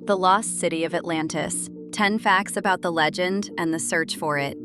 The Lost City of Atlantis. 10 facts about the legend and the search for it.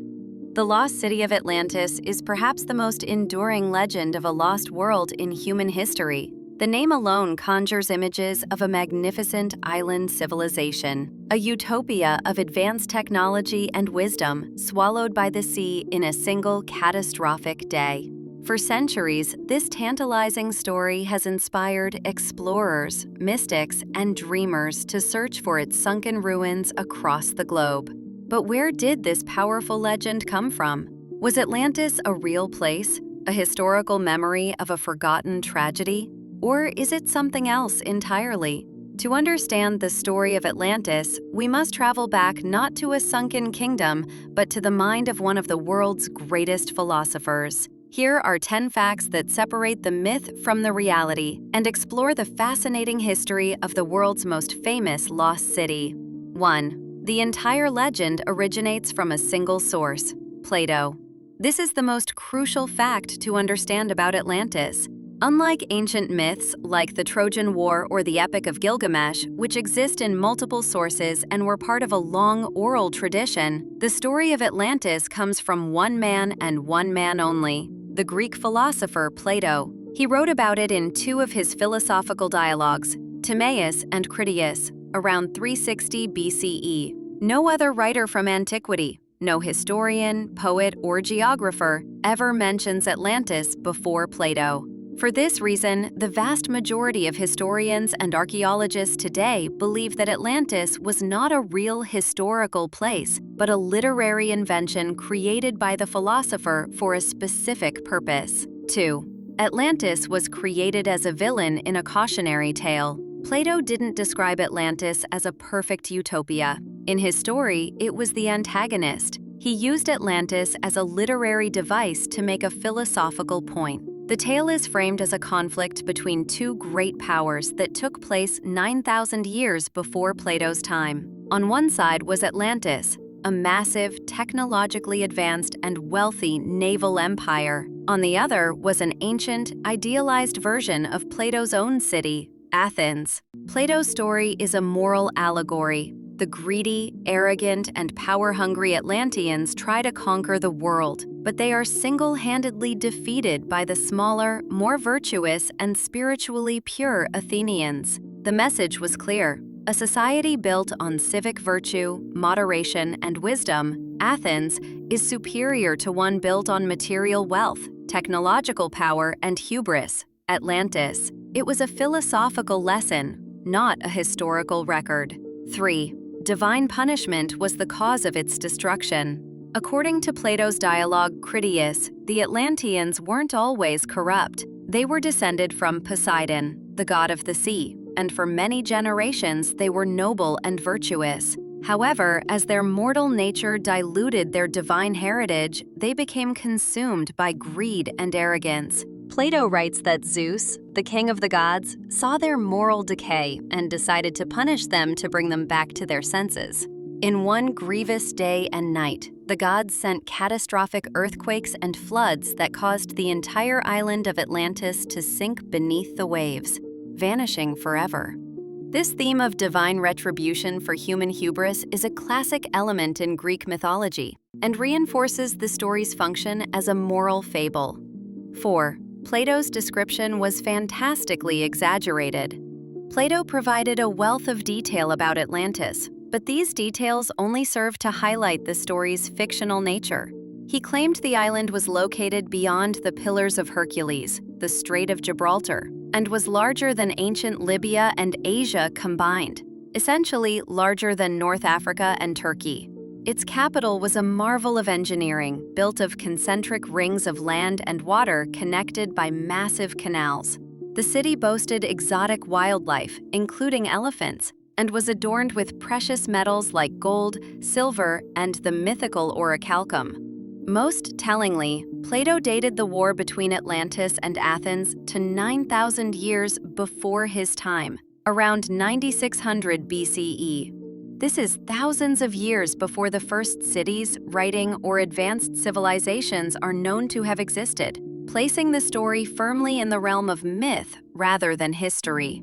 The Lost City of Atlantis is perhaps the most enduring legend of a lost world in human history. The name alone conjures images of a magnificent island civilization, a utopia of advanced technology and wisdom swallowed by the sea in a single catastrophic day. For centuries, this tantalizing story has inspired explorers, mystics, and dreamers to search for its sunken ruins across the globe. But where did this powerful legend come from? Was Atlantis a real place, a historical memory of a forgotten tragedy? Or is it something else entirely? To understand the story of Atlantis, we must travel back not to a sunken kingdom, but to the mind of one of the world's greatest philosophers. Here are 10 facts that separate the myth from the reality and explore the fascinating history of the world's most famous lost city. 1. The entire legend originates from a single source, Plato. This is the most crucial fact to understand about Atlantis. Unlike ancient myths like the Trojan War or the Epic of Gilgamesh, which exist in multiple sources and were part of a long oral tradition, the story of Atlantis comes from one man and one man only, the Greek philosopher Plato. He wrote about it in two of his philosophical dialogues, Timaeus and Critias, around 360 BCE. No other writer from antiquity, no historian, poet, or geographer ever mentions Atlantis before Plato. For this reason, the vast majority of historians and archaeologists today believe that Atlantis was not a real historical place, but a literary invention created by the philosopher for a specific purpose. 2. Atlantis was created as a villain in a cautionary tale. Plato didn't describe Atlantis as a perfect utopia. In his story, it was the antagonist. He used Atlantis as a literary device to make a philosophical point. The tale is framed as a conflict between two great powers that took place 9,000 years before Plato's time. On one side was Atlantis, a massive, technologically advanced, and wealthy naval empire. On the other was an ancient, idealized version of Plato's own city, Athens. Plato's story is a moral allegory. The greedy, arrogant, and power-hungry Atlanteans try to conquer the world, but they are single-handedly defeated by the smaller, more virtuous, and spiritually pure Athenians. The message was clear. A society built on civic virtue, moderation, and wisdom, Athens, is superior to one built on material wealth, technological power, and hubris, Atlantis. It was a philosophical lesson, not a historical record. 3. Divine punishment was the cause of its destruction. According to Plato's dialogue Critias, the Atlanteans weren't always corrupt. They were descended from Poseidon, the god of the sea, and for many generations they were noble and virtuous. However, as their mortal nature diluted their divine heritage, they became consumed by greed and arrogance. Plato writes that Zeus, the king of the gods, saw their moral decay and decided to punish them to bring them back to their senses. In one grievous day and night, the gods sent catastrophic earthquakes and floods that caused the entire island of Atlantis to sink beneath the waves, vanishing forever. This theme of divine retribution for human hubris is a classic element in Greek mythology and reinforces the story's function as a moral fable. 4. Plato's description was fantastically exaggerated. Plato provided a wealth of detail about Atlantis, but these details only serve to highlight the story's fictional nature. He claimed the island was located beyond the Pillars of Hercules, the Strait of Gibraltar, and was larger than ancient Libya and Asia combined, essentially larger than North Africa and Turkey. Its capital was a marvel of engineering, built of concentric rings of land and water connected by massive canals. The city boasted exotic wildlife, including elephants, and was adorned with precious metals like gold, silver, and the mythical orichalcum. Most tellingly, Plato dated the war between Atlantis and Athens to 9,000 years before his time, around 9600 BCE. This is thousands of years before the first cities, writing, or advanced civilizations are known to have existed, placing the story firmly in the realm of myth rather than history.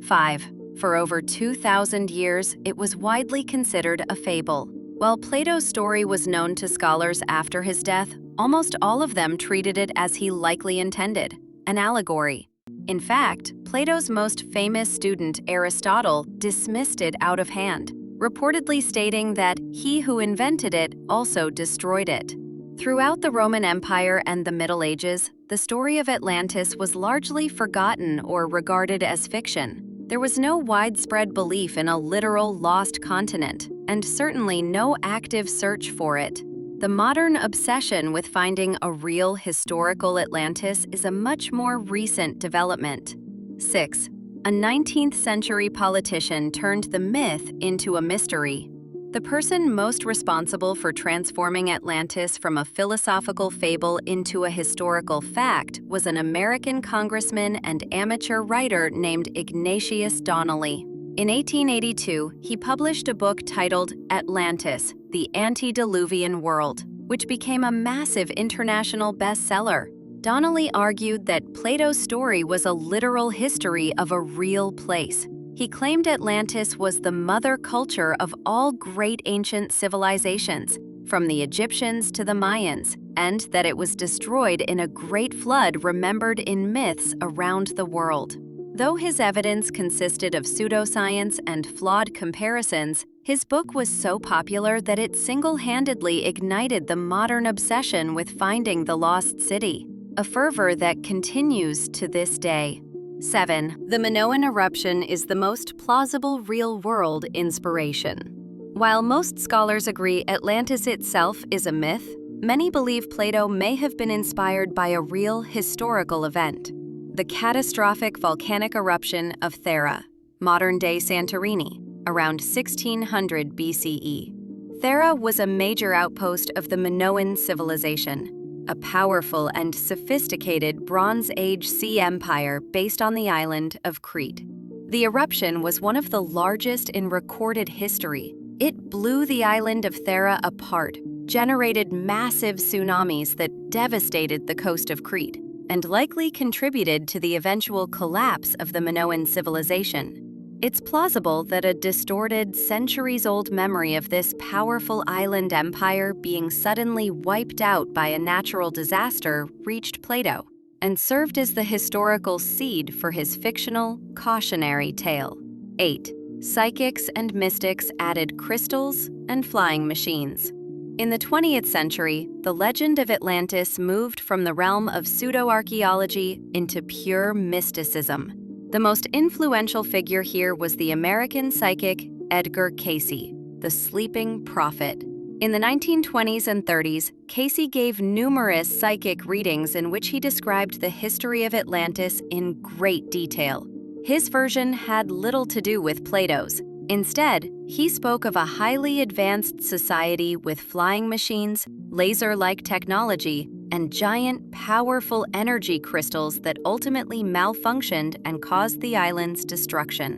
5. For over 2,000 years, it was widely considered a fable. While Plato's story was known to scholars after his death, almost all of them treated it as he likely intended, an allegory. In fact, Plato's most famous student, Aristotle, dismissed it out of hand, reportedly stating that he who invented it also destroyed it. Throughout the Roman Empire and the Middle Ages, the story of Atlantis was largely forgotten or regarded as fiction. There was no widespread belief in a literal lost continent, and certainly no active search for it. The modern obsession with finding a real historical Atlantis is a much more recent development. 6. A 19th century politician turned the myth into a mystery. The person most responsible for transforming Atlantis from a philosophical fable into a historical fact was an American congressman and amateur writer named Ignatius Donnelly. In 1882, he published a book titled Atlantis, the Antediluvian World, which became a massive international bestseller. Donnelly argued that Plato's story was a literal history of a real place. He claimed Atlantis was the mother culture of all great ancient civilizations, from the Egyptians to the Mayans, and that it was destroyed in a great flood remembered in myths around the world. Though his evidence consisted of pseudoscience and flawed comparisons, his book was so popular that it single-handedly ignited the modern obsession with finding the lost city, a fervor that continues to this day. 7. The Minoan eruption is the most plausible real-world inspiration. While most scholars agree Atlantis itself is a myth, many believe Plato may have been inspired by a real historical event: the catastrophic volcanic eruption of Thera, modern-day Santorini, around 1600 BCE. Thera was a major outpost of the Minoan civilization, a powerful and sophisticated Bronze Age sea empire based on the island of Crete. The eruption was one of the largest in recorded history. It blew the island of Thera apart, generated massive tsunamis that devastated the coast of Crete, and likely contributed to the eventual collapse of the Minoan civilization. It's plausible that a distorted, centuries-old memory of this powerful island empire being suddenly wiped out by a natural disaster reached Plato, and served as the historical seed for his fictional, cautionary tale. 8. Psychics and mystics added crystals and flying machines. In the 20th century, the legend of Atlantis moved from the realm of pseudo-archaeology into pure mysticism. The most influential figure here was the American psychic Edgar Cayce, the sleeping prophet. In the 1920s and 30s, Cayce gave numerous psychic readings in which he described the history of Atlantis in great detail. His version had little to do with Plato's. Instead, he spoke of a highly advanced society with flying machines, laser-like technology, and giant, powerful energy crystals that ultimately malfunctioned and caused the island's destruction.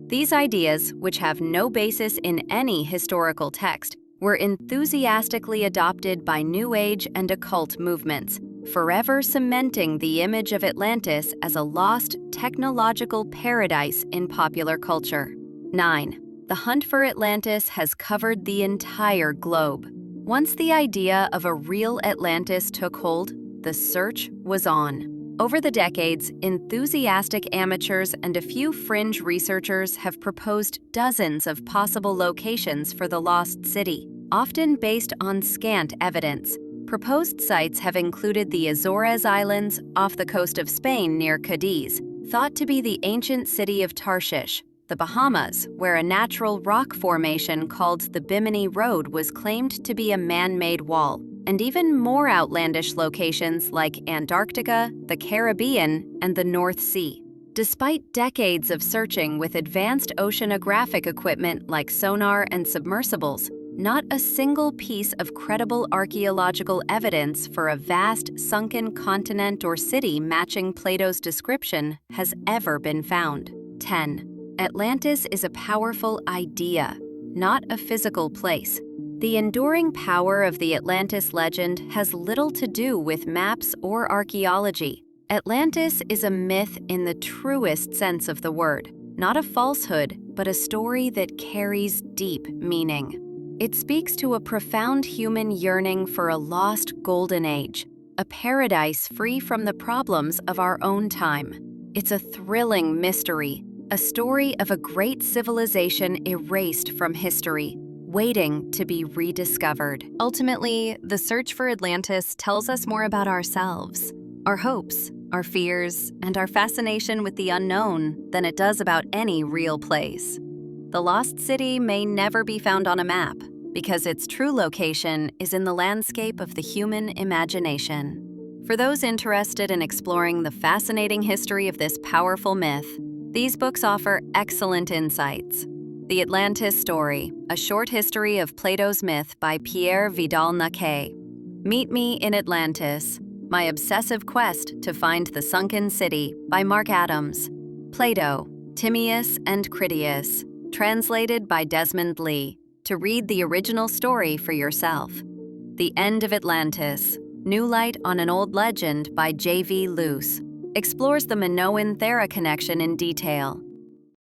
These ideas, which have no basis in any historical text, were enthusiastically adopted by New Age and occult movements, forever cementing the image of Atlantis as a lost technological paradise in popular culture. 9. The hunt for Atlantis has covered the entire globe. Once the idea of a real Atlantis took hold, the search was on. Over the decades, enthusiastic amateurs and a few fringe researchers have proposed dozens of possible locations for the lost city, often based on scant evidence. Proposed sites have included the Azores Islands off the coast of Spain near Cadiz, thought to be the ancient city of Tarshish, the Bahamas, where a natural rock formation called the Bimini Road was claimed to be a man-made wall, and even more outlandish locations like Antarctica, the Caribbean, and the North Sea. Despite decades of searching with advanced oceanographic equipment like sonar and submersibles, not a single piece of credible archaeological evidence for a vast sunken continent or city matching Plato's description has ever been found. 10. Atlantis is a powerful idea, not a physical place. The enduring power of the Atlantis legend has little to do with maps or archaeology. Atlantis is a myth in the truest sense of the word. not a falsehood, but a story that carries deep meaning. It speaks to a profound human yearning for a lost golden age, a paradise free from the problems of our own time. It's a thrilling mystery, a story of a great civilization erased from history, waiting to be rediscovered. Ultimately, the search for Atlantis tells us more about ourselves, our hopes, our fears, and our fascination with the unknown than it does about any real place. The lost city may never be found on a map, because its true location is in the landscape of the human imagination. For those interested in exploring the fascinating history of this powerful myth, these books offer excellent insights. The Atlantis Story, A Short History of Plato's Myth by Pierre Vidal-Naquet. Meet Me in Atlantis, My Obsessive Quest to Find the Sunken City by Mark Adams. Plato, Timaeus and Critias, translated by Desmond Lee, to read the original story for yourself. The End of Atlantis, New Light on an Old Legend by J.V. Luce, explores the Minoan-Thera connection in detail,